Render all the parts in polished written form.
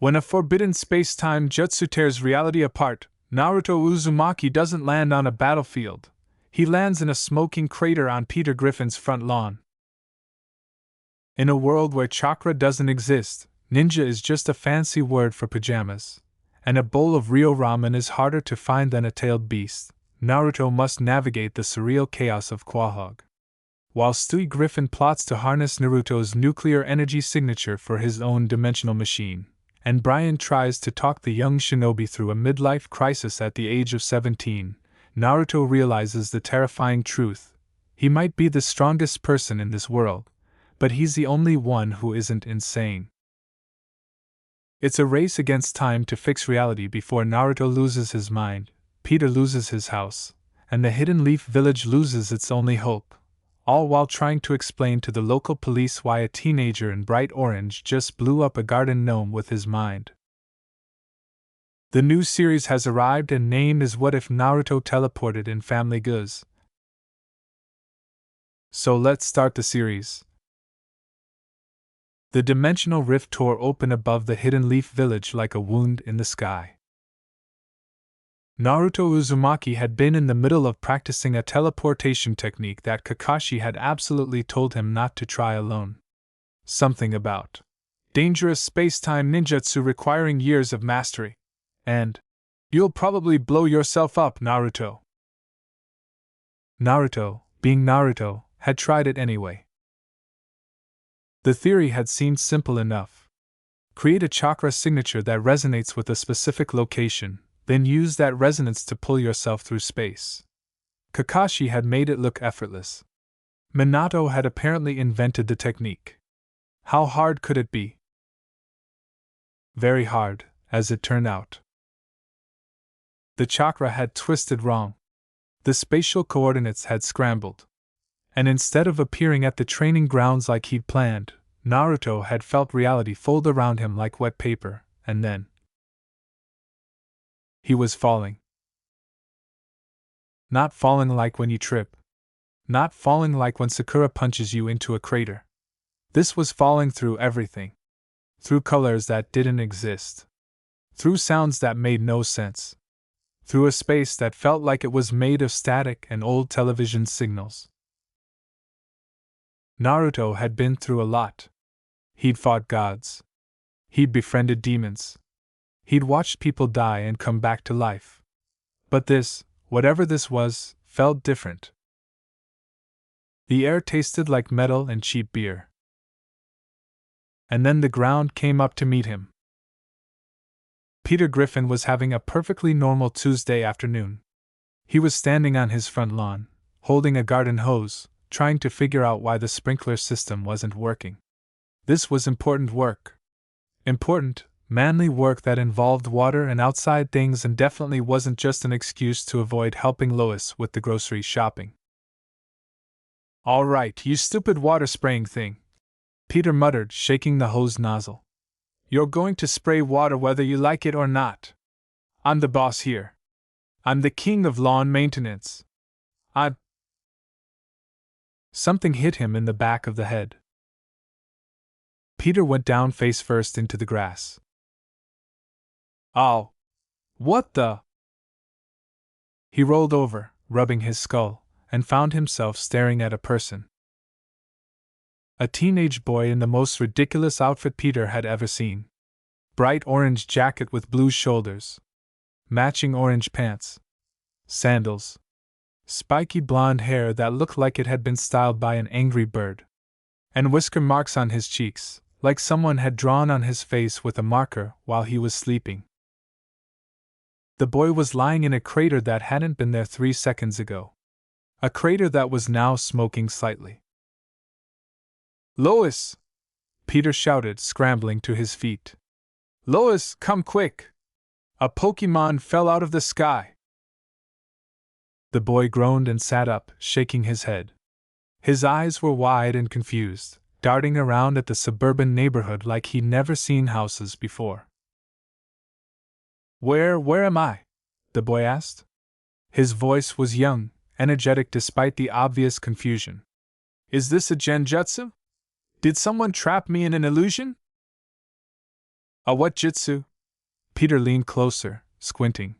When a forbidden space-time jutsu tears reality apart, Naruto Uzumaki doesn't land on a battlefield. He lands in a smoking crater on Peter Griffin's front lawn. In a world where chakra doesn't exist, ninja is just a fancy word for pajamas, and a bowl of real ramen is harder to find than a tailed beast. Naruto must navigate the surreal chaos of Quahog. While Stewie Griffin plots to harness Naruto's nuclear energy signature for his own dimensional machine, and Brian tries to talk the young shinobi through a midlife crisis at the age of 17, Naruto realizes the terrifying truth. He might be the strongest person in this world, but he's the only one who isn't insane. It's a race against time to fix reality before Naruto loses his mind, Peter loses his house, and the Hidden Leaf Village loses its only hope, all while trying to explain to the local police why a teenager in bright orange just blew up a garden gnome with his mind. The new series has arrived and name is What If Naruto Teleported in Family Guys. So let's start the series. The dimensional rift tore open above the Hidden Leaf Village like a wound in the sky. Naruto Uzumaki had been in the middle of practicing a teleportation technique that Kakashi had absolutely told him not to try alone. Something about dangerous space-time ninjutsu requiring years of mastery. And you'll probably blow yourself up, Naruto. Naruto, being Naruto, had tried it anyway. The theory had seemed simple enough. Create a chakra signature that resonates with a specific location, then use that resonance to pull yourself through space. Kakashi had made it look effortless. Minato had apparently invented the technique. How hard could it be? Very hard, as it turned out. The chakra had twisted wrong. The spatial coordinates had scrambled. And instead of appearing at the training grounds like he'd planned, Naruto had felt reality fold around him like wet paper, and then he was falling. Not falling like when you trip. Not falling like when Sakura punches you into a crater. This was falling through everything. Through colors that didn't exist. Through sounds that made no sense. Through a space that felt like it was made of static and old television signals. Naruto had been through a lot. He'd fought gods. He'd befriended demons. He'd watched people die and come back to life. But this, whatever this was, felt different. The air tasted like metal and cheap beer. And then the ground came up to meet him. Peter Griffin was having a perfectly normal Tuesday afternoon. He was standing on his front lawn, holding a garden hose, trying to figure out why the sprinkler system wasn't working. This was important work. Important, manly work that involved water and outside things and definitely wasn't just an excuse to avoid helping Lois with the grocery shopping. "All right, you stupid water spraying thing," Peter muttered, shaking the hose nozzle. "You're going to spray water whether you like it or not. I'm the boss here. I'm the king of lawn maintenance. Something hit him in the back of the head. Peter went down face first into the grass. "Ow! What the?" He rolled over, rubbing his skull, and found himself staring at a person. A teenage boy in the most ridiculous outfit Peter had ever seen. Bright orange jacket with blue shoulders. Matching orange pants. Sandals. Spiky blonde hair that looked like it had been styled by an angry bird. And whisker marks on his cheeks, like someone had drawn on his face with a marker while he was sleeping. The boy was lying in a crater that hadn't been there 3 seconds ago. A crater that was now smoking slightly. "Lois!" Peter shouted, scrambling to his feet. "Lois, come quick! A Pokémon fell out of the sky!" The boy groaned and sat up, shaking his head. His eyes were wide and confused, darting around at the suburban neighborhood like he'd never seen houses before. Where am I?" the boy asked. His voice was young, energetic despite the obvious confusion. "Is this a genjutsu? Did someone trap me in an illusion?" A what jutsu? Peter leaned closer, squinting.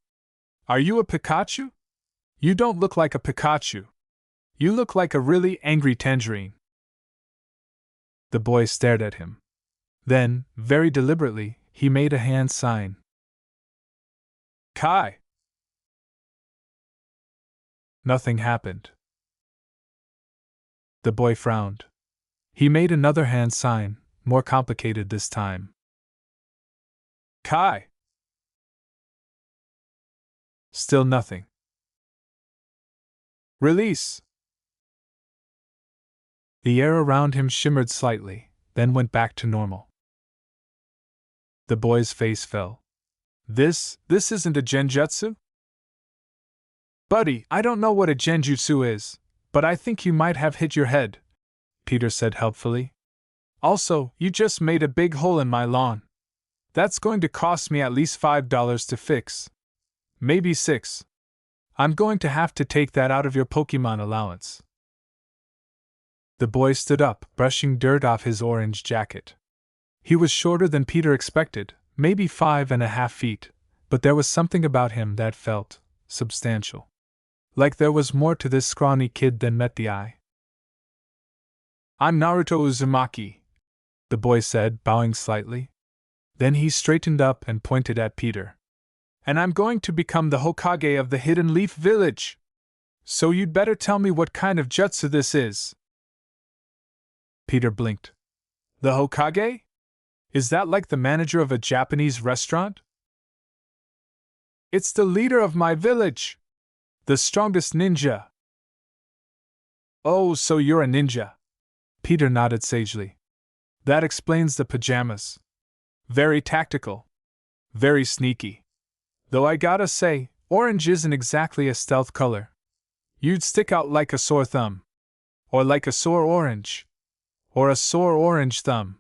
Are you a Pikachu? You don't look like a Pikachu. You look like a really angry tangerine. The boy stared at him. Then, very deliberately, he made a hand sign. Kai! Nothing happened. The boy frowned. He made another hand sign, more complicated this time. Kai! Still nothing. Release! The air around him shimmered slightly, then went back to normal. The boy's face fell. This isn't a genjutsu? Buddy, I don't know what a genjutsu is, but I think you might have hit your head, Peter said helpfully. Also, you just made a big hole in my lawn. That's going to cost me at least $5 to fix. Maybe $6. I'm going to have to take that out of your Pokemon allowance. The boy stood up, brushing dirt off his orange jacket. He was shorter than Peter expected, maybe 5.5 feet, but there was something about him that felt substantial. Like there was more to this scrawny kid than met the eye. I'm Naruto Uzumaki, the boy said, bowing slightly. Then he straightened up and pointed at Peter. And I'm going to become the Hokage of the Hidden Leaf Village. So you'd better tell me what kind of jutsu this is. Peter blinked. The Hokage? Is that like the manager of a Japanese restaurant? It's the leader of my village. The strongest ninja. Oh, so you're a ninja. Peter nodded sagely. That explains the pajamas. Very tactical. Very sneaky. Though I gotta say, orange isn't exactly a stealth color. You'd stick out like a sore thumb. Or like a sore orange. Or a sore orange thumb.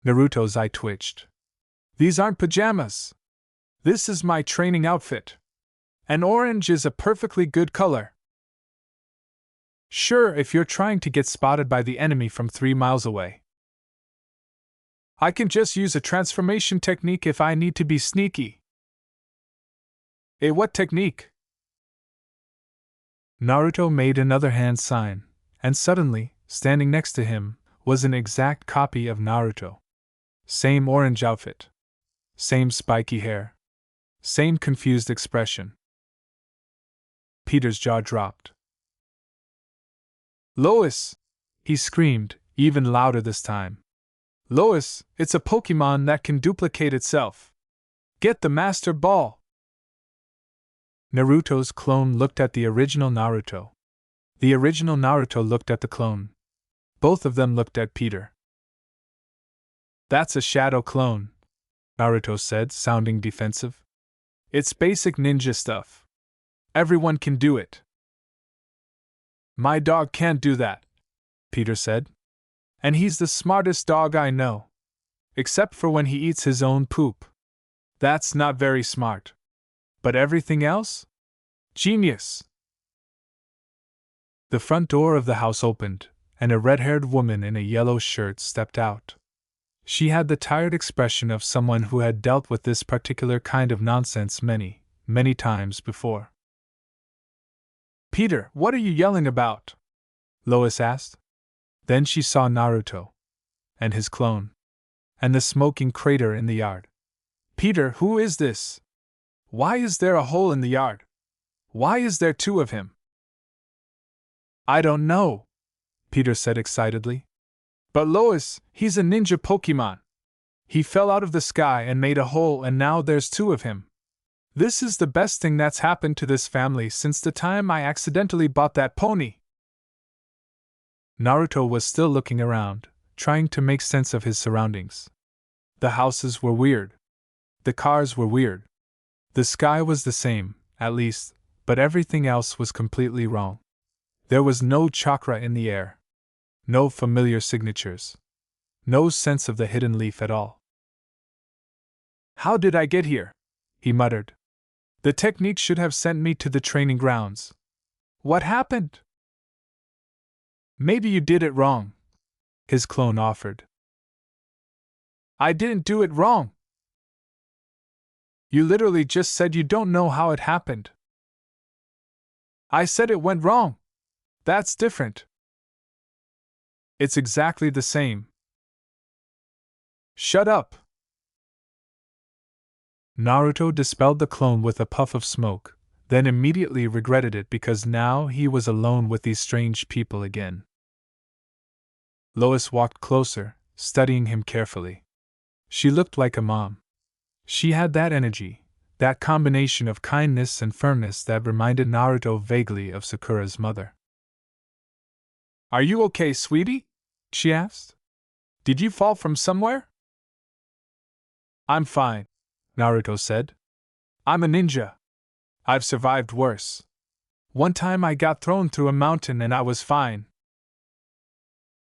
Naruto's eye twitched. These aren't pajamas. This is my training outfit. And orange is a perfectly good color. Sure, if you're trying to get spotted by the enemy from 3 miles away. I can just use a transformation technique if I need to be sneaky. What technique? Naruto made another hand sign, and suddenly, standing next to him, was an exact copy of Naruto. Same orange outfit. Same spiky hair. Same confused expression. Peter's jaw dropped. Lois! He screamed, even louder this time. Lois, it's a Pokemon that can duplicate itself. Get the Master Ball! Naruto's clone looked at the original Naruto. The original Naruto looked at the clone. Both of them looked at Peter. That's a shadow clone, Naruto said, sounding defensive. It's basic ninja stuff. Everyone can do it. My dog can't do that, Peter said. And he's the smartest dog I know. Except for when he eats his own poop. That's not very smart. But everything else? Genius! The front door of the house opened, and a red-haired woman in a yellow shirt stepped out. She had the tired expression of someone who had dealt with this particular kind of nonsense many, many times before. Peter, what are you yelling about? Lois asked. Then she saw Naruto. And his clone. And the smoking crater in the yard. Peter, who is this? Why is there a hole in the yard? Why is there 2 of him? I don't know, Peter said excitedly. But Lois, he's a ninja Pokemon. He fell out of the sky and made a hole, and now there's 2 of him. This is the best thing that's happened to this family since the time I accidentally bought that pony. Naruto was still looking around, trying to make sense of his surroundings. The houses were weird. The cars were weird. The sky was the same, at least, but everything else was completely wrong. There was no chakra in the air. No familiar signatures. No sense of the hidden leaf at all. How did I get here? He muttered. The technique should have sent me to the training grounds. What happened? Maybe you did it wrong, his clone offered. I didn't do it wrong. You literally just said you don't know how it happened. I said it went wrong. That's different. It's exactly the same. Shut up. Naruto dispelled the clone with a puff of smoke, then immediately regretted it because now he was alone with these strange people again. Lois walked closer, studying him carefully. She looked like a mom. She had that energy, that combination of kindness and firmness that reminded Naruto vaguely of Sakura's mother. Are you okay, sweetie? She asked. Did you fall from somewhere? I'm fine, Naruto said. I'm a ninja. I've survived worse. One time I got thrown through a mountain and I was fine.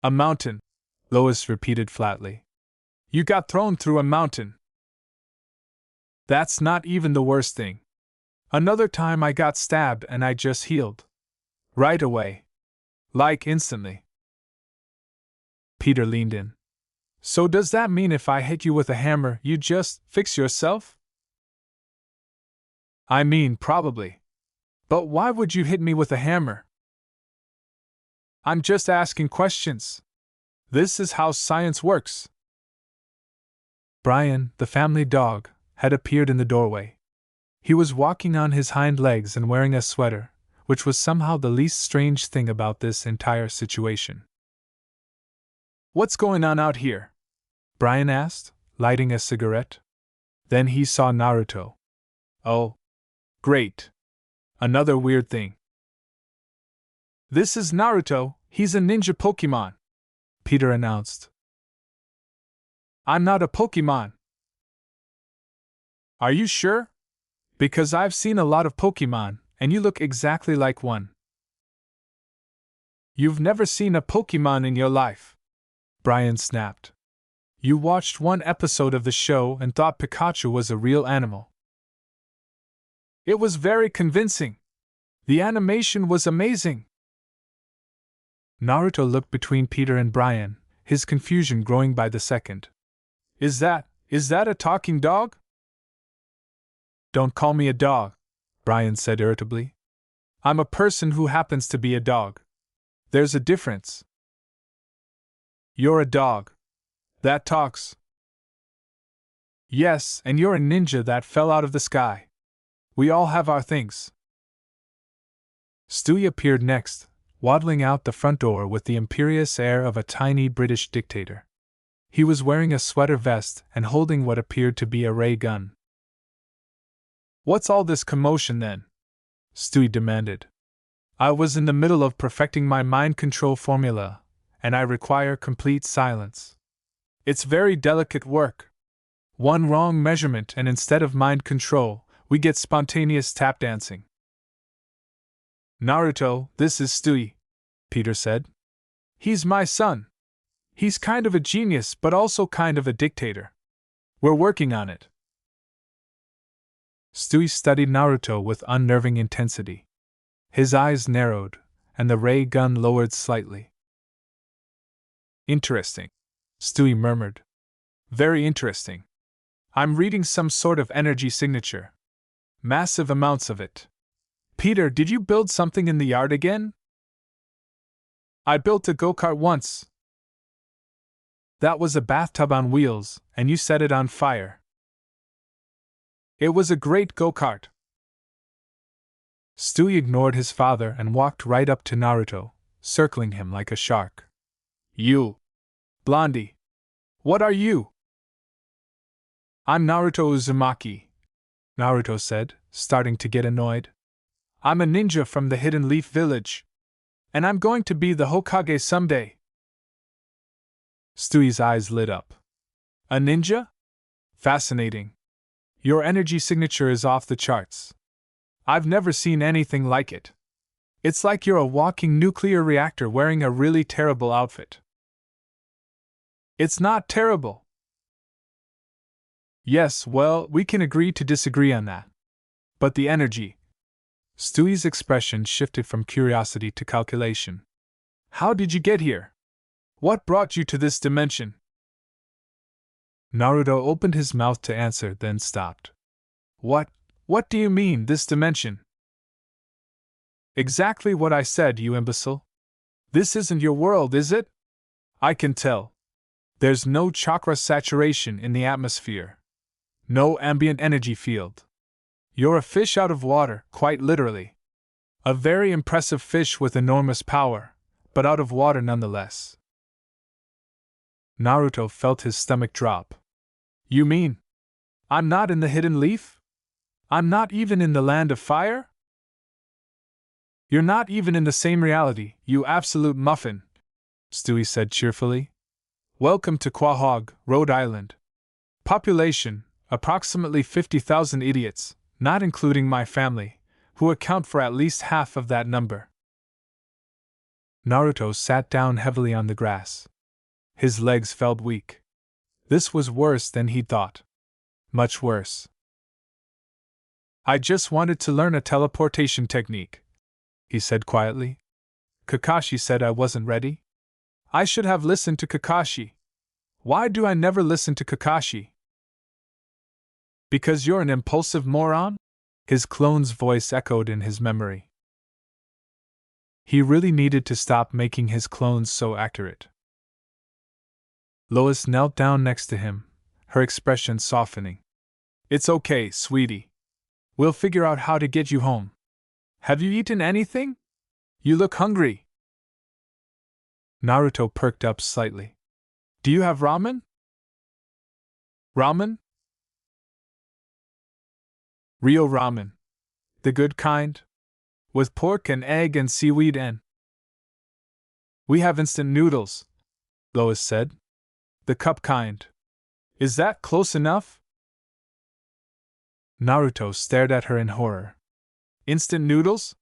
A mountain, Lois repeated flatly. You got thrown through a mountain. That's not even the worst thing. Another time I got stabbed and I just healed. Right away. Like instantly. Peter leaned in. So does that mean if I hit you with a hammer, you just fix yourself? I mean, probably. But why would you hit me with a hammer? I'm just asking questions. This is how science works. Brian, the family dog, had appeared in the doorway. He was walking on his hind legs and wearing a sweater, which was somehow the least strange thing about this entire situation. What's going on out here? Brian asked, lighting a cigarette. Then he saw Naruto. Oh. Great. Another weird thing. This is Naruto, he's a ninja Pokemon, Peter announced. I'm not a Pokemon. Are you sure? Because I've seen a lot of Pokemon, and you look exactly like one. You've never seen a Pokemon in your life, Brian snapped. You watched one episode of the show and thought Pikachu was a real animal. It was very convincing. The animation was amazing. Naruto looked between Peter and Brian, his confusion growing by the second. Is that a talking dog? Don't call me a dog, Brian said irritably. I'm a person who happens to be a dog. There's a difference. You're a dog. That talks. Yes, and you're a ninja that fell out of the sky. We all have our things. Stewie appeared next, waddling out the front door with the imperious air of a tiny British dictator. He was wearing a sweater vest and holding what appeared to be a ray gun. What's all this commotion then? Stewie demanded. I was in the middle of perfecting my mind control formula, and I require complete silence. It's very delicate work. One wrong measurement and instead of mind control, we get spontaneous tap dancing. Naruto, this is Stewie, Peter said. He's my son. He's kind of a genius but also kind of a dictator. We're working on it. Stewie studied Naruto with unnerving intensity. His eyes narrowed, and the ray gun lowered slightly. Interesting, Stewie murmured. Very interesting. I'm reading some sort of energy signature. Massive amounts of it. Peter, did you build something in the yard again? I built a go-kart once. That was a bathtub on wheels, and you set it on fire. It was a great go-kart. Stewie ignored his father and walked right up to Naruto, circling him like a shark. You! Blondie! What are you? I'm Naruto Uzumaki, Naruto said, starting to get annoyed. I'm a ninja from the Hidden Leaf Village. And I'm going to be the Hokage someday. Stewie's eyes lit up. A ninja? Fascinating. Your energy signature is off the charts. I've never seen anything like it. It's like you're a walking nuclear reactor wearing a really terrible outfit. It's not terrible. Yes, well, we can agree to disagree on that. But the energy. Stewie's expression shifted from curiosity to calculation. How did you get here? What brought you to this dimension? Naruto opened his mouth to answer, then stopped. What do you mean, this dimension? Exactly what I said, you imbecile. This isn't your world, is it? I can tell. There's no chakra saturation in the atmosphere. No ambient energy field. You're a fish out of water, quite literally. A very impressive fish with enormous power, but out of water nonetheless. Naruto felt his stomach drop. You mean, I'm not in the hidden leaf? I'm not even in the land of fire? You're not even in the same reality, you absolute muffin, Stewie said cheerfully. Welcome to Quahog, Rhode Island. Population, approximately 50,000 idiots, not including my family, who account for at least half of that number. Naruto sat down heavily on the grass. His legs felt weak. This was worse than he'd thought. Much worse. I just wanted to learn a teleportation technique, he said quietly. Kakashi said I wasn't ready. I should have listened to Kakashi. Why do I never listen to Kakashi? Because you're an impulsive moron? His clone's voice echoed in his memory. He really needed to stop making his clones so accurate. Lois knelt down next to him, her expression softening. It's okay, sweetie. We'll figure out how to get you home. Have you eaten anything? You look hungry. Naruto perked up slightly. Do you have ramen? Ramen? Real ramen. The good kind? With pork and egg and seaweed and… We have instant noodles, Lois said. The cup kind. Is that close enough? Naruto stared at her in horror. Instant noodles?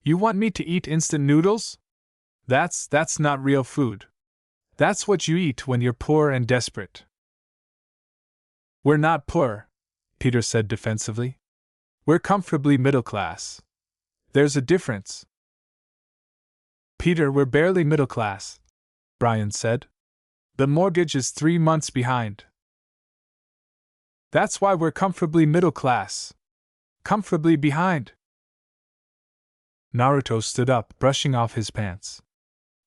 You want me to eat instant noodles? That's not real food. That's what you eat when you're poor and desperate. We're not poor, Peter said defensively. We're comfortably middle class. There's a difference. Peter, we're barely middle class, Brian said. The mortgage is 3 months behind. That's why we're comfortably middle class. Comfortably behind. Naruto stood up, brushing off his pants.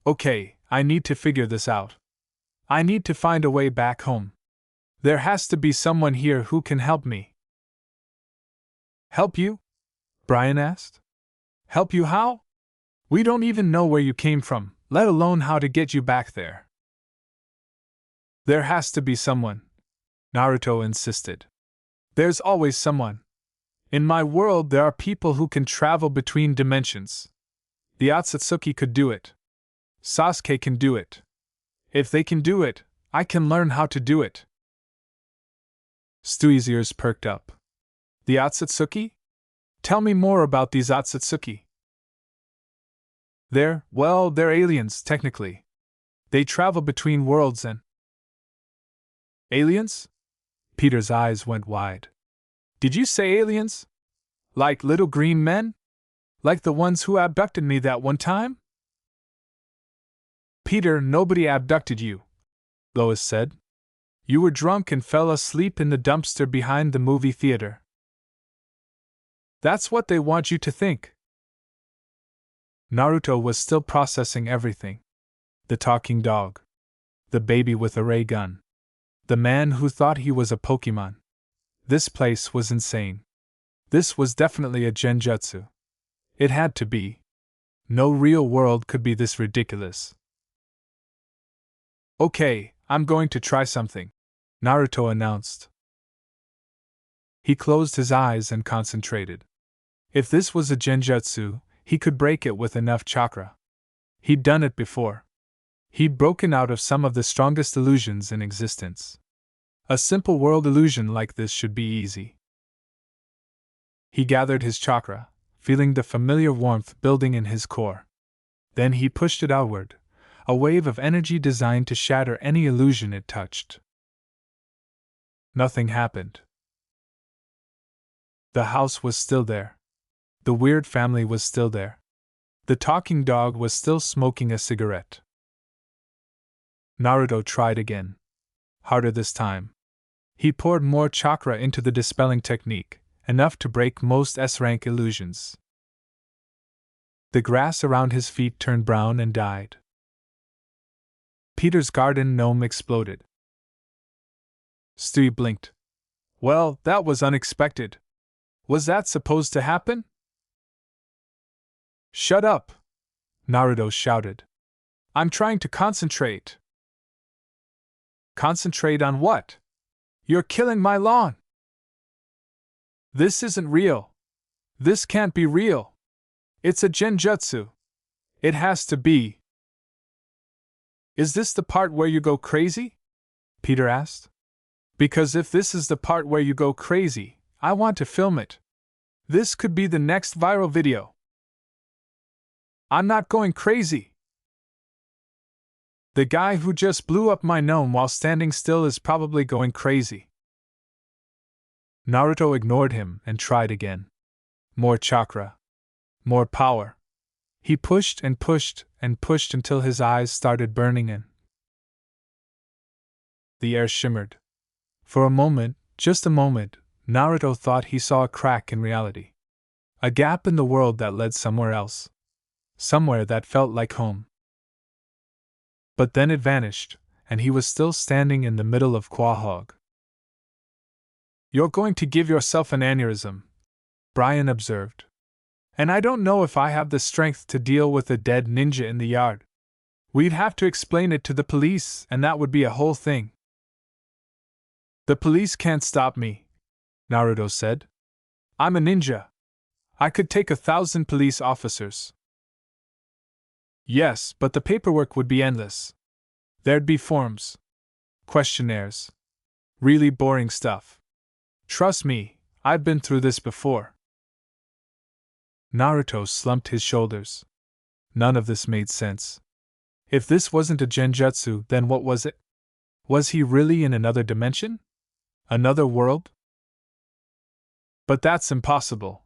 Okay, I need to figure this out. I need to find a way back home. There has to be someone here who can help me. Help you? Brian asked. Help you how? We don't even know where you came from, let alone how to get you back there. There has to be someone, Naruto insisted. There's always someone. In my world, there are people who can travel between dimensions. The Otsutsuki could do it. Sasuke can do it. If they can do it, I can learn how to do it. Stewie's ears perked up. The Otsutsuki? Tell me more about these Otsutsuki. They're aliens, technically. They travel between worlds and… Aliens? Peter's eyes went wide. Did you say aliens? Like little green men? Like the ones who abducted me that one time? Peter, nobody abducted you, Lois said. You were drunk and fell asleep in the dumpster behind the movie theater. That's what they want you to think. Naruto was still processing everything. The talking dog. The baby with a ray gun. The man who thought he was a Pokemon. This place was insane. This was definitely a genjutsu. It had to be. No real world could be this ridiculous. Okay, I'm going to try something, Naruto announced. He closed his eyes and concentrated. If this was a genjutsu, he could break it with enough chakra. He'd done it before. He'd broken out of some of the strongest illusions in existence. A simple world illusion like this should be easy. He gathered his chakra, feeling the familiar warmth building in his core. Then he pushed it outward, a wave of energy designed to shatter any illusion it touched. Nothing happened. The house was still there. The weird family was still there. The talking dog was still smoking a cigarette. Naruto tried again. Harder this time. He poured more chakra into the dispelling technique, enough to break most S-rank illusions. The grass around his feet turned brown and died. Peter's garden gnome exploded. Stewie blinked. Well, that was unexpected. Was that supposed to happen? Shut up! Naruto shouted. I'm trying to concentrate. Concentrate on what? You're killing my lawn! This isn't real. This can't be real. It's a genjutsu. It has to be. Is this the part where you go crazy? Peter asked. Because if this is the part where you go crazy, I want to film it. This could be the next viral video. I'm not going crazy. The guy who just blew up my gnome while standing still is probably going crazy. Naruto ignored him and tried again. More chakra. More power. He pushed and pushed and pushed until his eyes started burning in. The air shimmered. For a moment, just a moment, Naruto thought he saw a crack in reality. A gap in the world that led somewhere else. Somewhere that felt like home. But then it vanished, and he was still standing in the middle of Quahog. You're going to give yourself an aneurysm, Brian observed. And I don't know if I have the strength to deal with a dead ninja in the yard. We'd have to explain it to the police, and that would be a whole thing. The police can't stop me, Naruto said. I'm a ninja. I could take 1,000 police officers. Yes, but the paperwork would be endless. There'd be forms. Questionnaires. Really boring stuff. Trust me, I've been through this before. Naruto slumped his shoulders. None of this made sense. If this wasn't a genjutsu, then what was it? Was he really in another dimension? Another world? But that's impossible,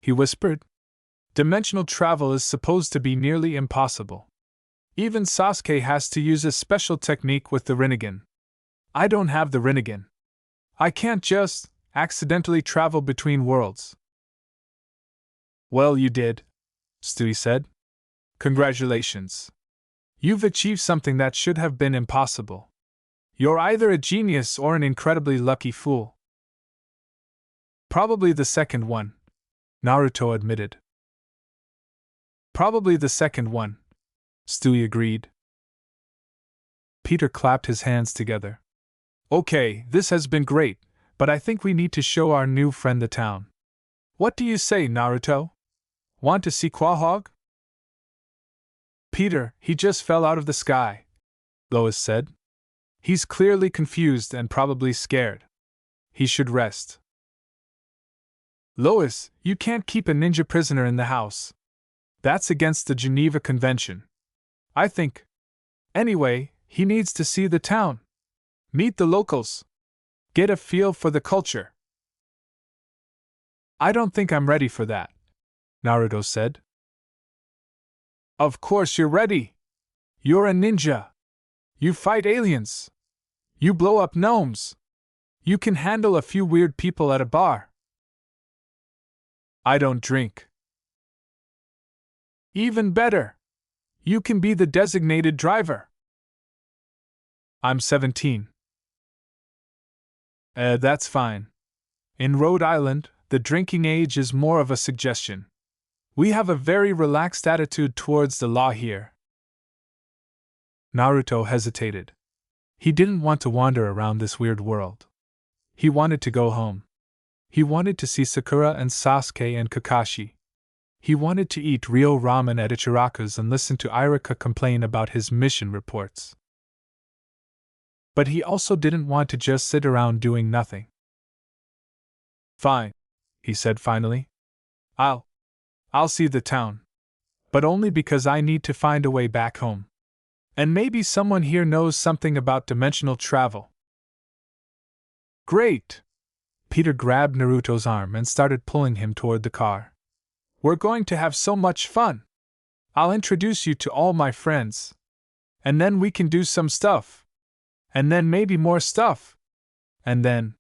he whispered. Dimensional travel is supposed to be nearly impossible. Even Sasuke has to use a special technique with the Rinnegan. I don't have the Rinnegan. I can't just accidentally travel between worlds. Well, you did, Stewie said. Congratulations. You've achieved something that should have been impossible. You're either a genius or an incredibly lucky fool. Probably the second one, Naruto admitted. Probably the second one, Stewie agreed. Peter clapped his hands together. Okay, this has been great, but I think we need to show our new friend the town. What do you say, Naruto? Want to see Quahog? Peter, he just fell out of the sky, Lois said. He's clearly confused and probably scared. He should rest. Lois, you can't keep a ninja prisoner in the house. That's against the Geneva Convention. I think. Anyway, he needs to see the town. Meet the locals. Get a feel for the culture. I don't think I'm ready for that, Naruto said. Of course you're ready. You're a ninja. You fight aliens. You blow up gnomes. You can handle a few weird people at a bar. I don't drink. Even better. You can be the designated driver. I'm 17. That's fine. In Rhode Island, the drinking age is more of a suggestion. We have a very relaxed attitude towards the law here. Naruto hesitated. He didn't want to wander around this weird world. He wanted to go home. He wanted to see Sakura and Sasuke and Kakashi. He wanted to eat Rio ramen at Ichiraku's and listen to Irika complain about his mission reports. But he also didn't want to just sit around doing nothing. Fine, he said finally. I'll see the town. But only because I need to find a way back home. And maybe someone here knows something about dimensional travel. Great! Peter grabbed Naruto's arm and started pulling him toward the car. We're going to have so much fun. I'll introduce you to all my friends. And then we can do some stuff. And then maybe more stuff. And then,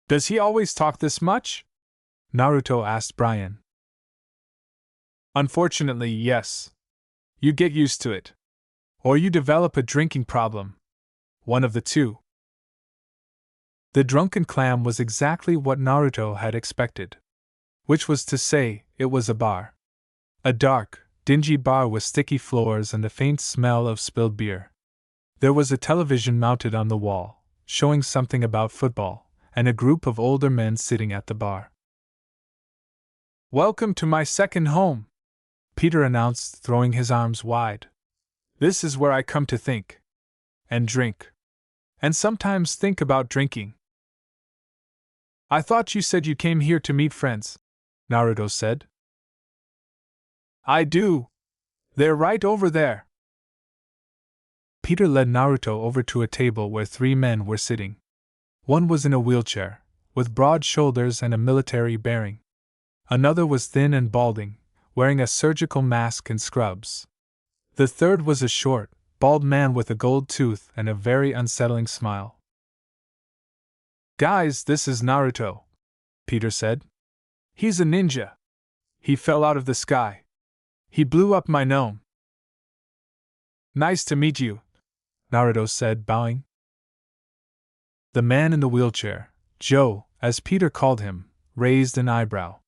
"Does he always talk this much?" Naruto asked Brian. "Unfortunately, yes. You get used to it. Or you develop a drinking problem. One of the two." The drunken clam was exactly what Naruto had expected. Which was to say, it was a bar. A dark, dingy bar with sticky floors and the faint smell of spilled beer. There was a television mounted on the wall, showing something about football, and a group of older men sitting at the bar. "Welcome to my second home," Peter announced, throwing his arms wide. "This is where I come to think. And drink. And sometimes think about drinking." "I thought you said you came here to meet friends," Naruto said. "I do. They're right over there." Peter led Naruto over to a table where 3 men were sitting. One was in a wheelchair, with broad shoulders and a military bearing. Another was thin and balding, wearing a surgical mask and scrubs. The third was a short, bald man with a gold tooth and a very unsettling smile. "Guys, this is Naruto," Peter said. "He's a ninja. He fell out of the sky. He blew up my gnome." "Nice to meet you," Naruto said, bowing. The man in the wheelchair, Joe, as Peter called him, raised an eyebrow.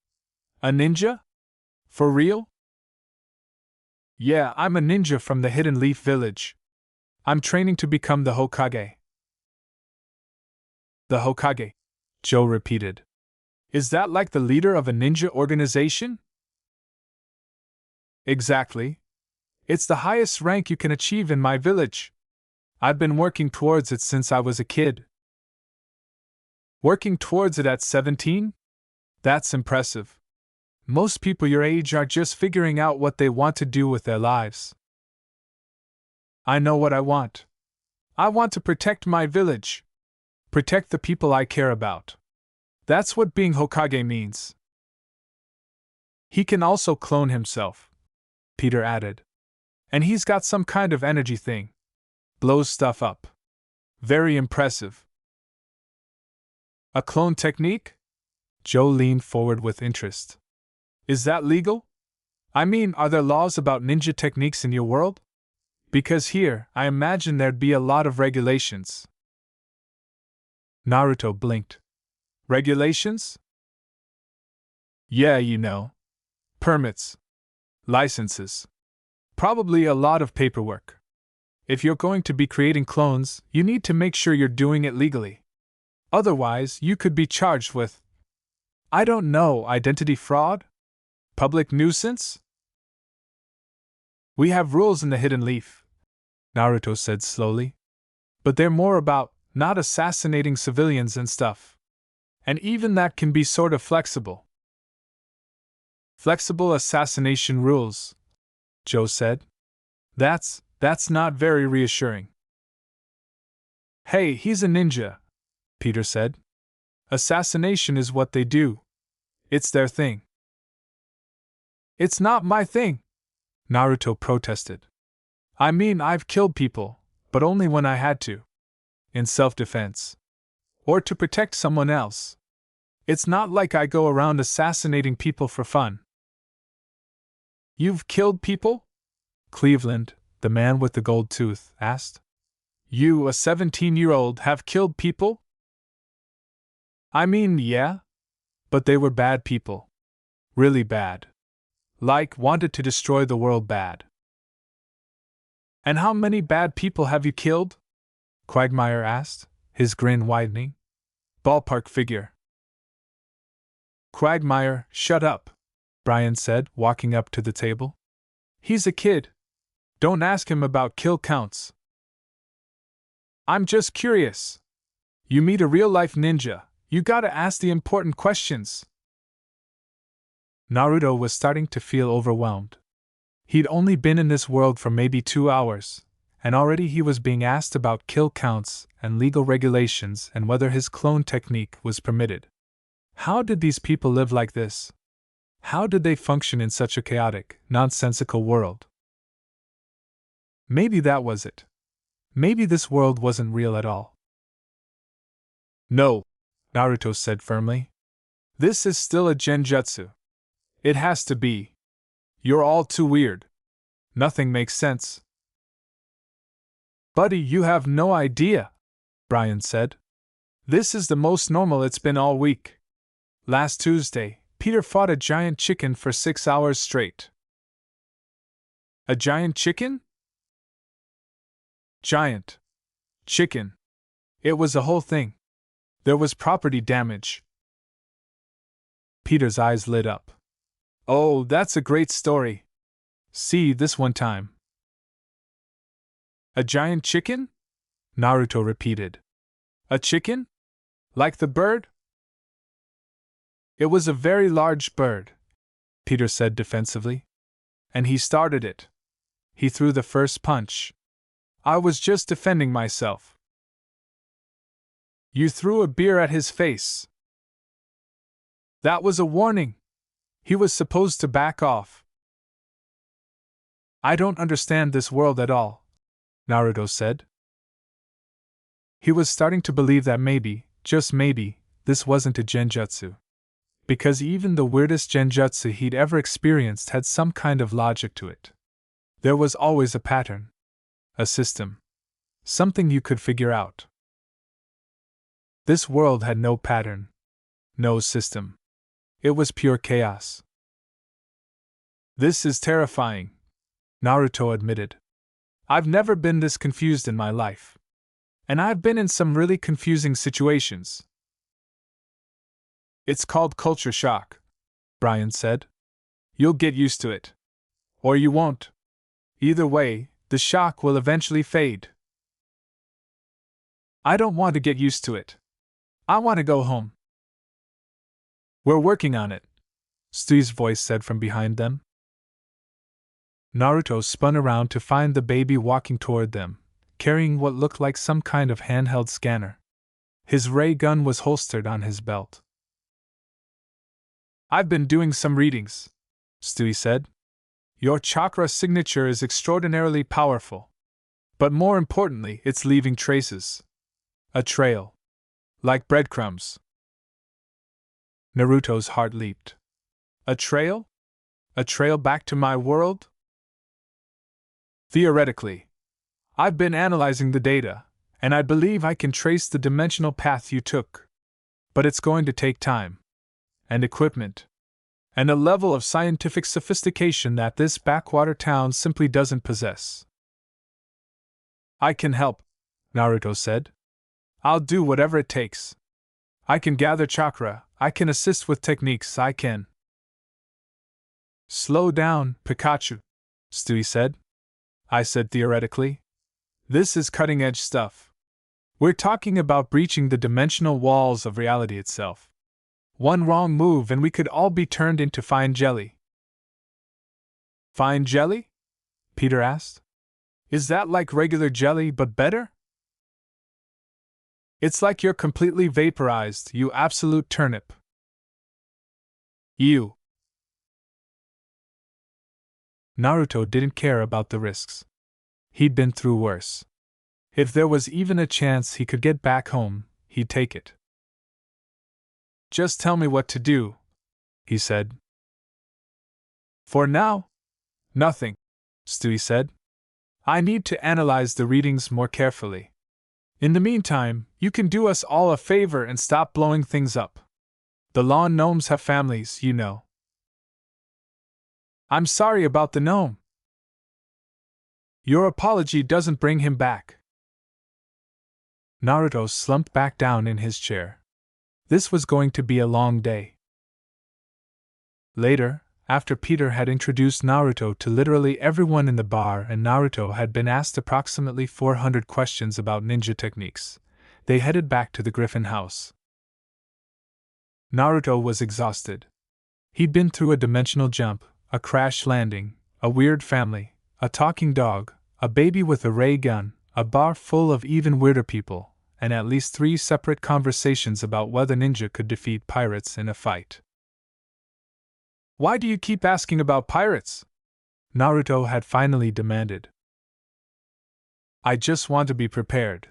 "A ninja? For real?" "Yeah, I'm a ninja from the Hidden Leaf Village. I'm training to become the Hokage." "The Hokage," Joe repeated. "Is that like the leader of a ninja organization?" "Exactly. It's the highest rank you can achieve in my village. I've been working towards it since I was a kid." "Working towards it at 17? That's impressive. Most people your age are just figuring out what they want to do with their lives." "I know what I want. I want to protect my village. Protect the people I care about. That's what being Hokage means." "He can also clone himself," Peter added. "And he's got some kind of energy thing. Blows stuff up. Very impressive." "A clone technique?" Joe leaned forward with interest. "Is that legal? I mean, are there laws about ninja techniques in your world? Because here, I imagine there'd be a lot of regulations." Naruto blinked. "Regulations?" "Yeah, you know. Permits. Licenses. Probably a lot of paperwork. If you're going to be creating clones, you need to make sure you're doing it legally. Otherwise, you could be charged with, I don't know, identity fraud? Public nuisance?" "We have rules in the Hidden Leaf," Naruto said slowly. "But they're more about not assassinating civilians and stuff. And even that can be sort of flexible." "Flexible assassination rules," Joe said. That's not very reassuring." "Hey, he's a ninja," Peter said. "Assassination is what they do. It's their thing." "It's not my thing," Naruto protested. "I mean, I've killed people, but only when I had to. In self-defense. Or to protect someone else. It's not like I go around assassinating people for fun." "You've killed people?" Cleveland, the man with the gold tooth, asked. "You, a 17-year-old, have killed people?" "I mean, yeah. But they were bad people. Really bad. Like, wanted to destroy the world bad." "And how many bad people have you killed?" Quagmire asked, his grin widening. "Ballpark figure." "Quagmire, shut up," Brian said, walking up to the table. "He's a kid. Don't ask him about kill counts." "I'm just curious. You meet a real-life ninja, you gotta ask the important questions." Naruto was starting to feel overwhelmed. He'd only been in this world for maybe 2 hours, and already he was being asked about kill counts and legal regulations and whether his clone technique was permitted. How did these people live like this? How did they function in such a chaotic, nonsensical world? Maybe that was it. Maybe this world wasn't real at all. No, Naruto said firmly. This is still a genjutsu. It has to be. You're all too weird. Nothing makes sense. Buddy, you have no idea, Brian said. This is the most normal it's been all week. Last Tuesday, Peter fought a giant chicken for 6 hours straight. A giant chicken? Giant. Chicken. It was a whole thing. There was property damage. Peter's eyes lit up. Oh, that's a great story. See this one time. A giant chicken? Naruto repeated. A chicken? Like the bird? It was a very large bird, Peter said defensively. And he started it. He threw the first punch. I was just defending myself. You threw a beer at his face. That was a warning. He was supposed to back off. I don't understand this world at all, Naruto said. He was starting to believe that maybe, just maybe, this wasn't a genjutsu. Because even the weirdest genjutsu he'd ever experienced had some kind of logic to it. There was always a pattern. A system. Something you could figure out. This world had no pattern. No system. It was pure chaos. This is terrifying, Naruto admitted. I've never been this confused in my life. And I've been in some really confusing situations. It's called culture shock, Brian said. You'll get used to it. Or you won't. Either way, the shock will eventually fade. I don't want to get used to it. I want to go home. We're working on it, Stui's voice said from behind them. Naruto spun around to find the baby walking toward them, carrying what looked like some kind of handheld scanner. His ray gun was holstered on his belt. I've been doing some readings, Stui said. Your chakra signature is extraordinarily powerful. But more importantly, it's leaving traces. A trail. Like breadcrumbs. Naruto's heart leaped. A trail? A trail back to my world? Theoretically. I've been analyzing the data, and I believe I can trace the dimensional path you took. But it's going to take time. And equipment. And a level of scientific sophistication that this backwater town simply doesn't possess. I can help, Naruto said. I'll do whatever it takes. I can gather chakra, I can assist with techniques, I can. Slow down, Pikachu, Stui said. I said theoretically. This is cutting-edge stuff. We're talking about breaching the dimensional walls of reality itself. One wrong move and we could all be turned into fine jelly. Fine jelly? Peter asked. Is that like regular jelly but better? It's like you're completely vaporized, you absolute turnip. You. Naruto didn't care about the risks. He'd been through worse. If there was even a chance he could get back home, he'd take it. Just tell me what to do, he said. For now? Nothing, Stewie said. I need to analyze the readings more carefully. In the meantime, you can do us all a favor and stop blowing things up. The lawn gnomes have families, you know. I'm sorry about the gnome. Your apology doesn't bring him back. Naruto slumped back down in his chair. This was going to be a long day. Later, after Peter had introduced Naruto to literally everyone in the bar and Naruto had been asked approximately 400 questions about ninja techniques, they headed back to the Griffin house. Naruto was exhausted. He'd been through a dimensional jump, a crash landing, a weird family, a talking dog, a baby with a ray gun, a bar full of even weirder people, and at least 3 separate conversations about whether ninja could defeat pirates in a fight. Why do you keep asking about pirates? Naruto had finally demanded. I just want to be prepared,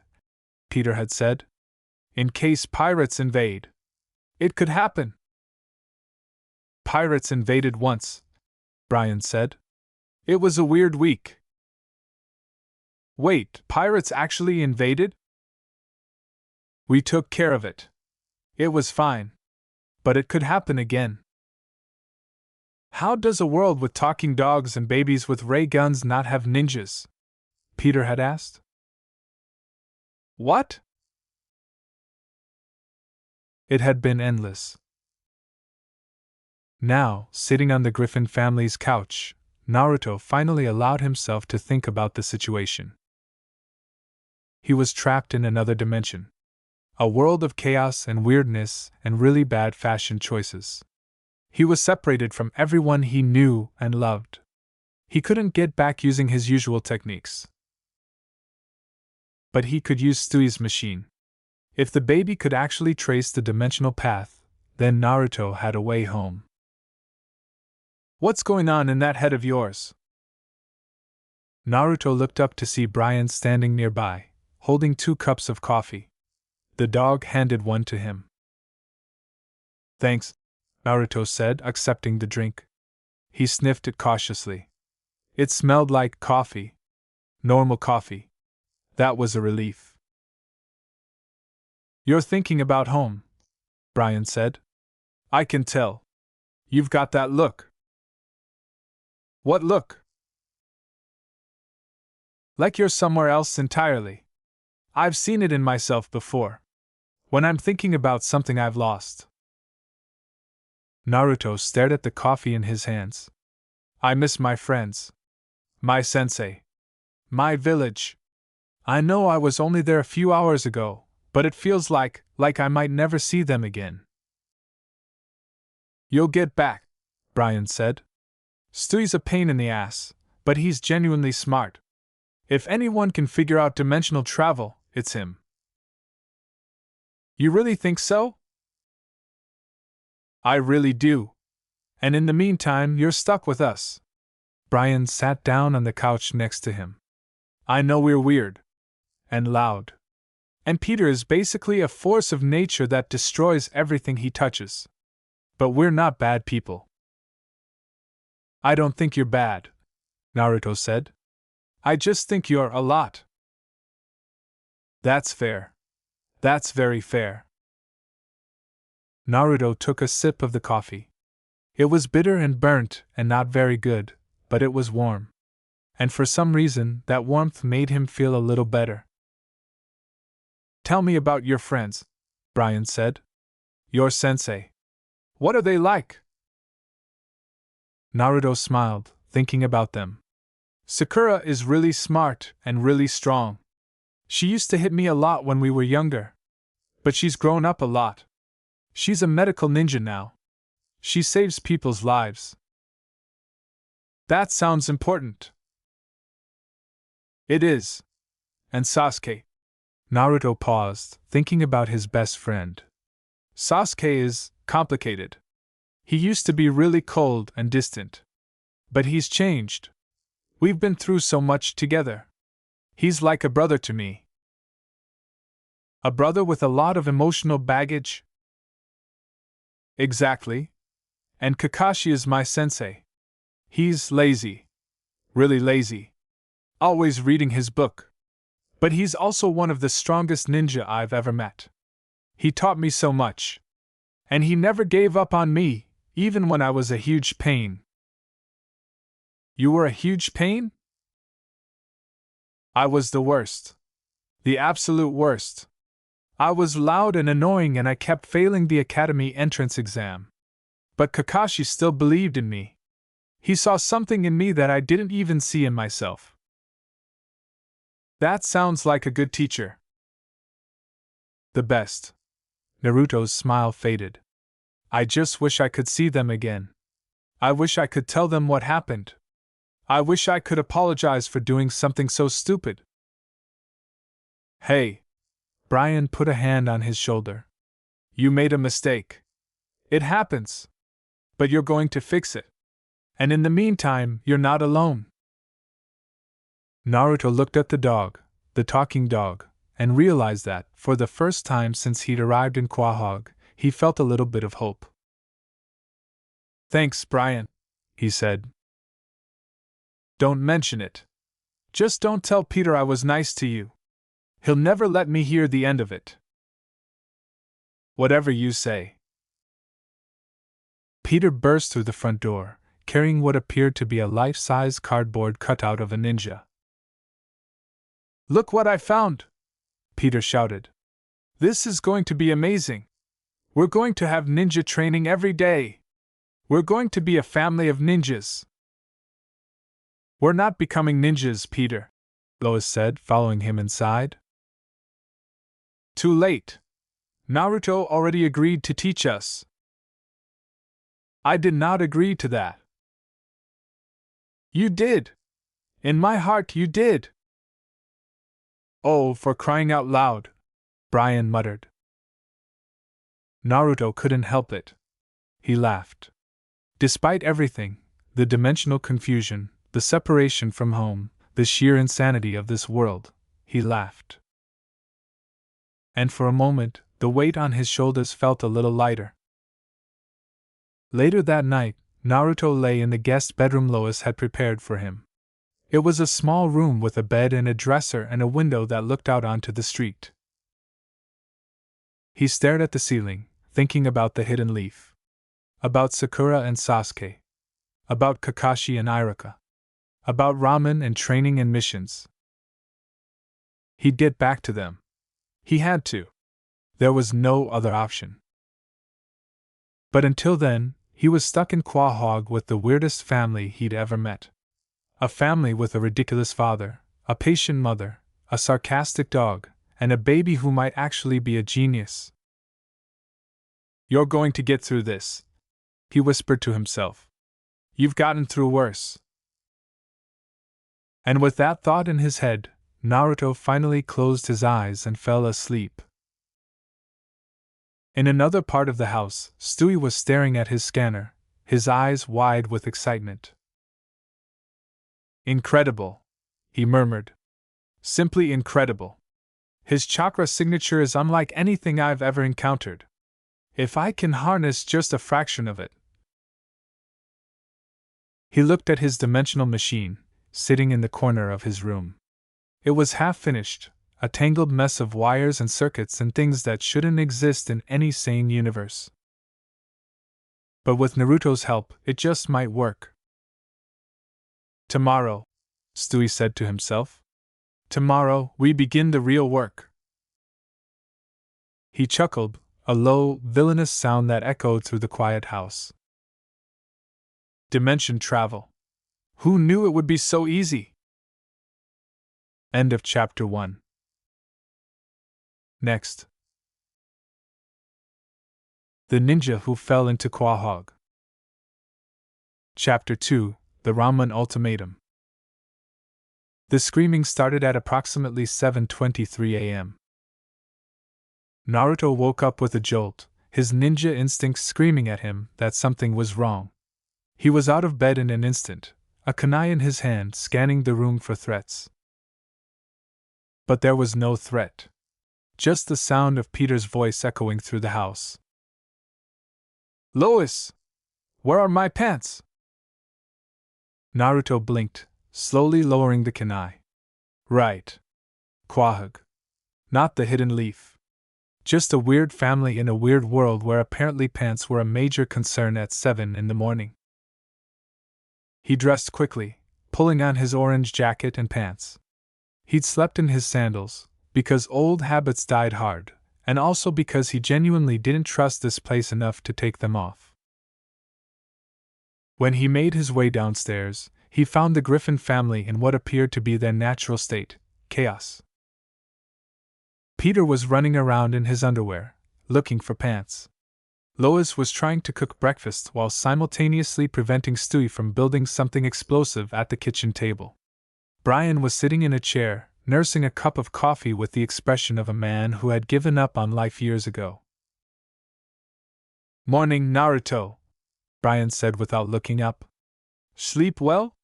Peter had said. In case pirates invade. It could happen. Pirates invaded once, Brian said. It was a weird week. Wait, pirates actually invaded? We took care of it. It was fine. But it could happen again. How does a world with talking dogs and babies with ray guns not have ninjas? Peter had asked. What? It had been endless. Now, sitting on the Griffin family's couch, Naruto finally allowed himself to think about the situation. He was trapped in another dimension. A world of chaos and weirdness and really bad fashion choices. He was separated from everyone he knew and loved. He couldn't get back using his usual techniques. But he could use Stuy's machine. If the baby could actually trace the dimensional path, then Naruto had a way home. What's going on in that head of yours? Naruto looked up to see Brian standing nearby, holding 2 cups of coffee. The dog handed one to him. Thanks, Naruto said, accepting the drink. He sniffed it cautiously. It smelled like coffee. Normal coffee. That was a relief. You're thinking about home, Brian said. I can tell. You've got that look. What look? Like you're somewhere else entirely. I've seen it in myself before. When I'm thinking about something I've lost. Naruto stared at the coffee in his hands. I miss my friends. My sensei. My village. I know I was only there a few hours ago, but it feels like I might never see them again. You'll get back, Brian said. Stuy's a pain in the ass, but he's genuinely smart. If anyone can figure out dimensional travel, it's him. You really think so? I really do. And in the meantime, you're stuck with us. Brian sat down on the couch next to him. I know we're weird. And loud. And Peter is basically a force of nature that destroys everything he touches. But we're not bad people. I don't think you're bad, Naruto said. I just think you're a lot. That's fair. That's very fair. Naruto took a sip of the coffee. It was bitter and burnt and not very good, but it was warm. And for some reason, that warmth made him feel a little better. Tell me about your friends, Brian said. Your sensei. What are they like? Naruto smiled, thinking about them. Sakura is really smart and really strong. She used to hit me a lot when we were younger. But she's grown up a lot. She's a medical ninja now. She saves people's lives. That sounds important. It is. And Sasuke. Naruto paused, thinking about his best friend. Sasuke is complicated. He used to be really cold and distant. But he's changed. We've been through so much together. He's like a brother to me. A brother with a lot of emotional baggage? Exactly. And Kakashi is my sensei. He's lazy. Really lazy. Always reading his book. But he's also one of the strongest ninja I've ever met. He taught me so much. And he never gave up on me, even when I was a huge pain. You were a huge pain? I was the worst. The absolute worst. I was loud and annoying and I kept failing the academy entrance exam. But Kakashi still believed in me. He saw something in me that I didn't even see in myself. That sounds like a good teacher. The best. Naruto's smile faded. I just wish I could see them again. I wish I could tell them what happened. I wish I could apologize for doing something so stupid. Hey. Brian put a hand on his shoulder. You made a mistake. It happens. But you're going to fix it. And in the meantime, you're not alone. Naruto looked at the dog, the talking dog, and realized that, for the first time since he'd arrived in Quahog, he felt a little bit of hope. "Thanks, Brian," he said. "Don't mention it. Just don't tell Peter I was nice to you. He'll never let me hear the end of it." "Whatever you say." Peter burst through the front door, carrying what appeared to be a life-size cardboard cutout of a ninja. "Look what I found!" Peter shouted. "This is going to be amazing! We're going to have ninja training every day! We're going to be a family of ninjas!" "We're not becoming ninjas, Peter," Lois said, following him inside. "Too late. Naruto already agreed to teach us." "I did not agree to that." "You did! In my heart, you did!" "Oh, for crying out loud!" Brian muttered. Naruto couldn't help it. He laughed. Despite everything, the dimensional confusion, the separation from home, the sheer insanity of this world, he laughed. And for a moment, the weight on his shoulders felt a little lighter. Later that night, Naruto lay in the guest bedroom Lois had prepared for him. It was a small room with a bed and a dresser and a window that looked out onto the street. He stared at the ceiling, thinking about the hidden leaf. About Sakura and Sasuke. About Kakashi and Iruka. About ramen and training and missions. He'd get back to them. He had to. There was no other option. But until then, he was stuck in Quahog with the weirdest family he'd ever met. A family with a ridiculous father, a patient mother, a sarcastic dog, and a baby who might actually be a genius. "You're going to get through this," he whispered to himself. "You've gotten through worse." And with that thought in his head, Naruto finally closed his eyes and fell asleep. In another part of the house, Stewie was staring at his scanner, his eyes wide with excitement. "Incredible," he murmured. "Simply incredible. His chakra signature is unlike anything I've ever encountered. If I can harness just a fraction of it." He looked at his dimensional machine, sitting in the corner of his room. It was half finished, a tangled mess of wires and circuits and things that shouldn't exist in any sane universe. But with Naruto's help, it just might work. "Tomorrow," Stewie said to himself. "Tomorrow, we begin the real work." He chuckled, a low, villainous sound that echoed through the quiet house. Dimension travel. Who knew it would be so easy? End of Chapter 1. Next. The Ninja Who Fell into Quahog. Chapter 2, The Ramen Ultimatum. The screaming started at approximately 7:23 a.m. Naruto woke up with a jolt, his ninja instincts screaming at him that something was wrong. He was out of bed in an instant, a kunai in his hand, scanning the room for threats. But there was no threat. Just the sound of Peter's voice echoing through the house. "Lois! Where are my pants?" Naruto blinked, slowly lowering the kunai. Right. Quahog. Not the hidden leaf. Just a weird family in a weird world where apparently pants were a major concern at 7 in the morning. He dressed quickly, pulling on his orange jacket and pants. He'd slept in his sandals, because old habits died hard, and also because he genuinely didn't trust this place enough to take them off. When he made his way downstairs, he found the Griffin family in what appeared to be their natural state, chaos. Peter was running around in his underwear, looking for pants. Lois was trying to cook breakfast while simultaneously preventing Stewie from building something explosive at the kitchen table. Brian was sitting in a chair, nursing a cup of coffee with the expression of a man who had given up on life years ago. "Morning, Naruto," Brian said without looking up. "Sleep well?"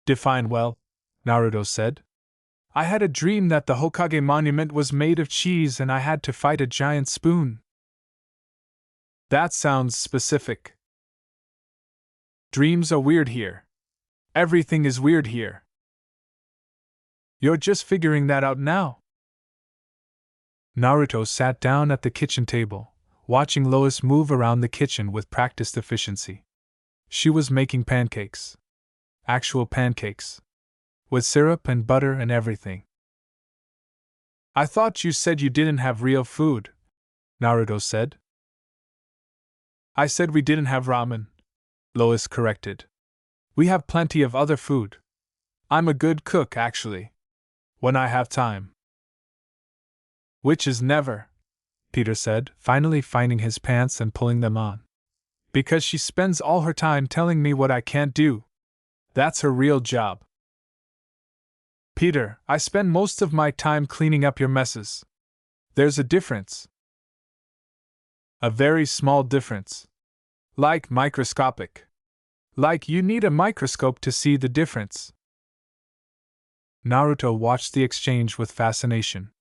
"Define well," Naruto said. I had a dream that the Hokage monument was made of cheese and I had to fight a giant spoon. That sounds specific. Dreams are weird here. Everything is weird here. You're just figuring that out now. Naruto sat down at the kitchen table, watching Lois move around the kitchen with practiced efficiency. She was making pancakes. Actual pancakes. With syrup and butter and everything. I thought you said you didn't have real food, Naruto said. I said we didn't have ramen, Lois corrected. We have plenty of other food. I'm a good cook, actually. When I have time. Which is never, Peter said, finally finding his pants and pulling them on. Because she spends all her time telling me what I can't do. That's her real job. Peter, I spend most of my time cleaning up your messes. There's a difference. A very small difference. Like microscopic. Like you need a microscope to see the difference. Naruto watched the exchange with fascination.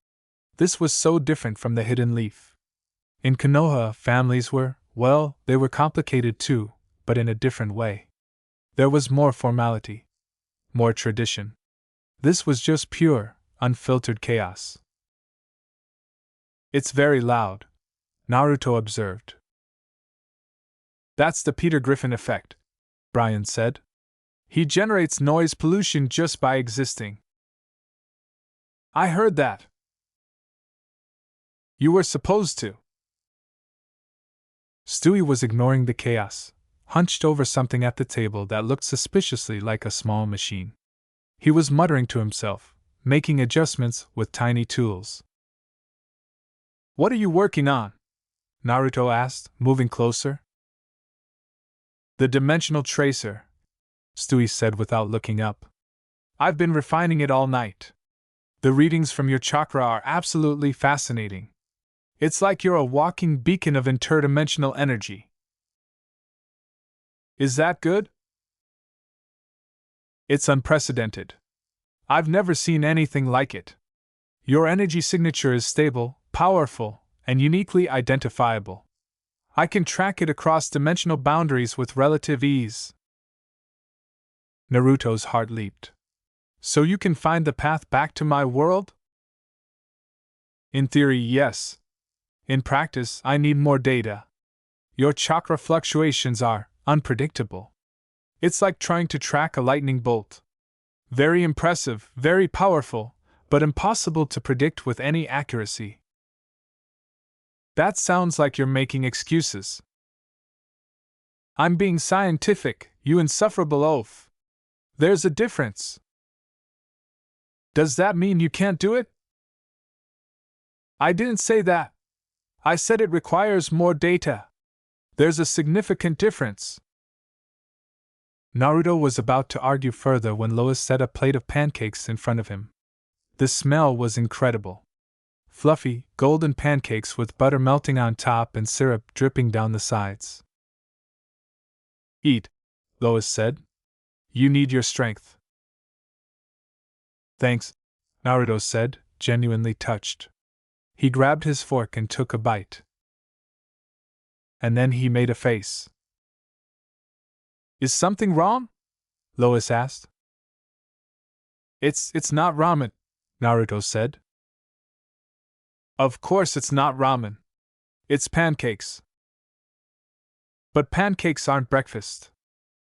This was so different from the hidden leaf. In Konoha, families were, well, they were complicated too, but in a different way. There was more formality. More tradition. This was just pure, unfiltered chaos. It's very loud, Naruto observed. That's the Peter Griffin effect, Brian said. He generates noise pollution just by existing. I heard that. You were supposed to. Stewie was ignoring the chaos, hunched over something at the table that looked suspiciously like a small machine. He was muttering to himself, making adjustments with tiny tools. What are you working on? Naruto asked, moving closer. The dimensional tracer, Stewie said without looking up. I've been refining it all night. The readings from your chakra are absolutely fascinating. It's like you're a walking beacon of interdimensional energy. Is that good? It's unprecedented. I've never seen anything like it. Your energy signature is stable, powerful, and uniquely identifiable. I can track it across dimensional boundaries with relative ease. Naruto's heart leaped. So you can find the path back to my world? In theory, yes. In practice, I need more data. Your chakra fluctuations are unpredictable. It's like trying to track a lightning bolt. Very impressive, very powerful, but impossible to predict with any accuracy. That sounds like you're making excuses. I'm being scientific, you insufferable oaf. There's a difference. Does that mean you can't do it? I didn't say that. I said it requires more data. There's a significant difference. Naruto was about to argue further when Lois set a plate of pancakes in front of him. The smell was incredible. Fluffy, golden pancakes with butter melting on top and syrup dripping down the sides. Eat, Lois said. You need your strength. Thanks, Naruto said, genuinely touched. He grabbed his fork and took a bite. And then he made a face. Is something wrong? Lois asked. It's not ramen, Naruto said. Of course it's not ramen. It's pancakes. But pancakes aren't breakfast.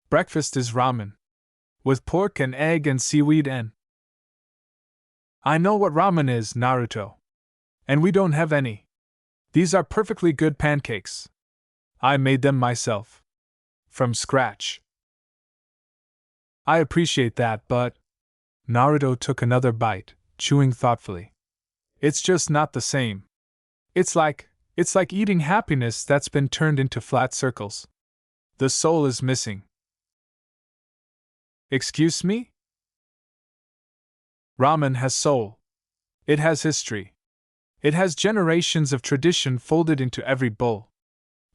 Breakfast is ramen. With pork and egg and seaweed and… I know what ramen is, Naruto. And we don't have any. These are perfectly good pancakes. I made them myself. From scratch. I appreciate that, but… Naruto took another bite, chewing thoughtfully. It's just not the same. It's like eating happiness that's been turned into flat circles. The soul is missing. Excuse me? Ramen has soul. It has history. It has generations of tradition folded into every bowl.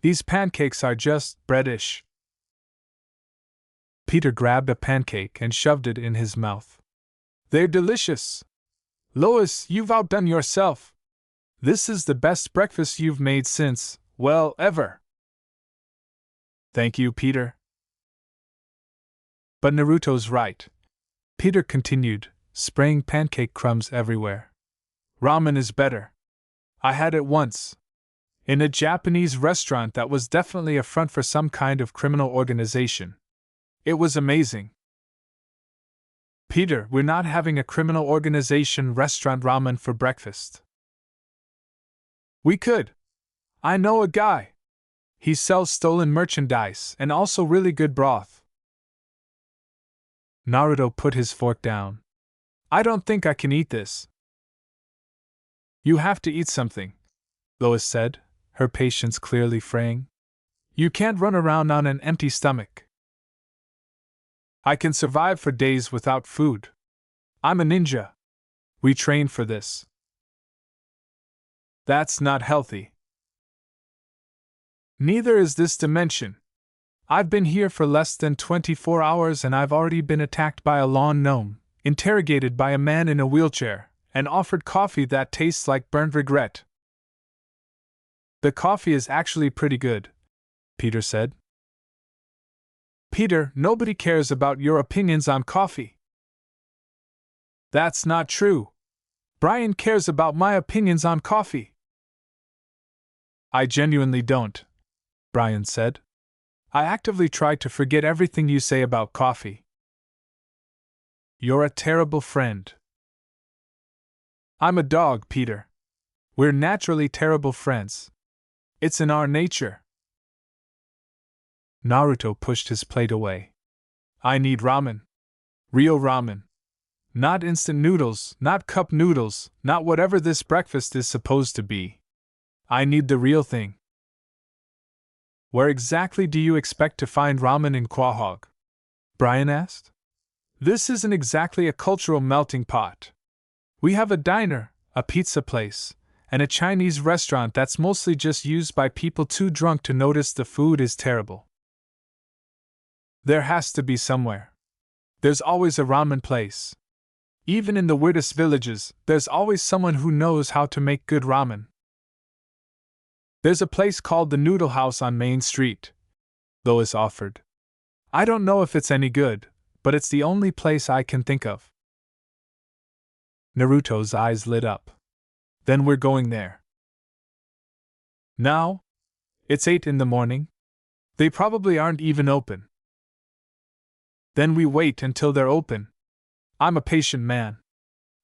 These pancakes are just breadish. Peter grabbed a pancake and shoved it in his mouth. They're delicious. Lois, you've outdone yourself. This is the best breakfast you've made since, well, ever. Thank you, Peter. But Naruto's right, Peter continued, spraying pancake crumbs everywhere. Ramen is better. I had it once. In a Japanese restaurant that was definitely a front for some kind of criminal organization. It was amazing. Peter, we're not having a criminal organization restaurant ramen for breakfast. We could. I know a guy. He sells stolen merchandise and also really good broth. Naruto put his fork down. I don't think I can eat this. You have to eat something, Lois said, her patience clearly fraying. You can't run around on an empty stomach. I can survive for days without food. I'm a ninja. We train for this. That's not healthy. Neither is this dimension. I've been here for less than 24 hours and I've already been attacked by a lawn gnome, interrogated by a man in a wheelchair, and offered coffee that tastes like burnt regret. The coffee is actually pretty good, Peter said. Peter, nobody cares about your opinions on coffee. That's not true. Brian cares about my opinions on coffee. I genuinely don't, Brian said. I actively try to forget everything you say about coffee. You're a terrible friend. I'm a dog, Peter. We're naturally terrible friends. It's in our nature. Naruto pushed his plate away. I need ramen. Real ramen. Not instant noodles, not cup noodles, not whatever this breakfast is supposed to be. I need the real thing. Where exactly do you expect to find ramen in Quahog? Brian asked. This isn't exactly a cultural melting pot. We have a diner, a pizza place, and a Chinese restaurant that's mostly just used by people too drunk to notice the food is terrible. There has to be somewhere. There's always a ramen place. Even in the weirdest villages, there's always someone who knows how to make good ramen. There's a place called the Noodle House on Main Street, Lois offered. I don't know if it's any good, but it's the only place I can think of. Naruto's eyes lit up. Then we're going there. Now? It's 8 in the morning. They probably aren't even open. Then we wait until they're open. I'm a patient man.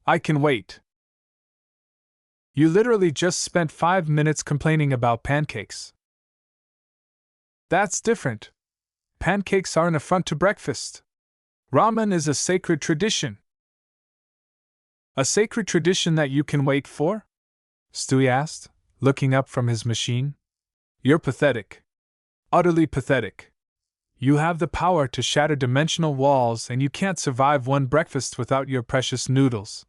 I can wait. You literally just spent 5 minutes complaining about pancakes. That's different. Pancakes are an affront to breakfast. Ramen is a sacred tradition. A sacred tradition that you can wait for? Stewie asked, looking up from his machine. You're pathetic. Utterly pathetic. You have the power to shatter dimensional walls and you can't survive one breakfast without your precious noodles.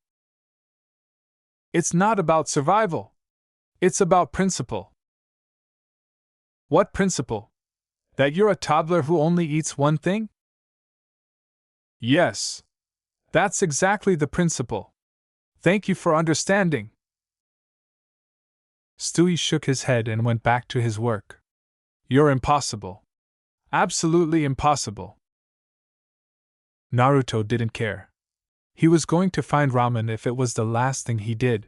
It's not about survival. It's about principle. What principle? That you're a toddler who only eats one thing? Yes. That's exactly the principle. Thank you for understanding. Stewie shook his head and went back to his work. You're impossible. Absolutely impossible. Naruto didn't care. He was going to find ramen if it was the last thing he did.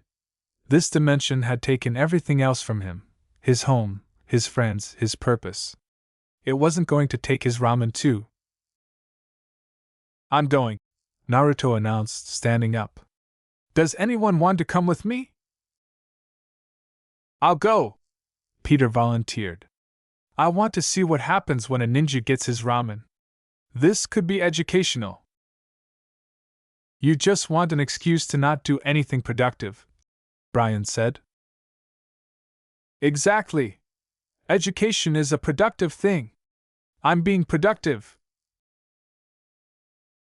This dimension had taken everything else from him, his home, his friends, his purpose. It wasn't going to take his ramen too. I'm going, Naruto announced, standing up. Does anyone want to come with me? I'll go, Peter volunteered. I want to see what happens when a ninja gets his ramen. This could be educational. You just want an excuse to not do anything productive, Brian said. Exactly. Education is a productive thing. I'm being productive.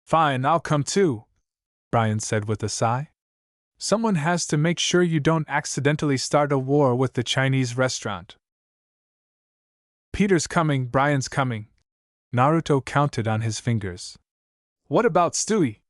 Fine, I'll come too, Brian said with a sigh. Someone has to make sure you don't accidentally start a war with the Chinese restaurant. Peter's coming, Brian's coming. Naruto counted on his fingers. What about Stewie?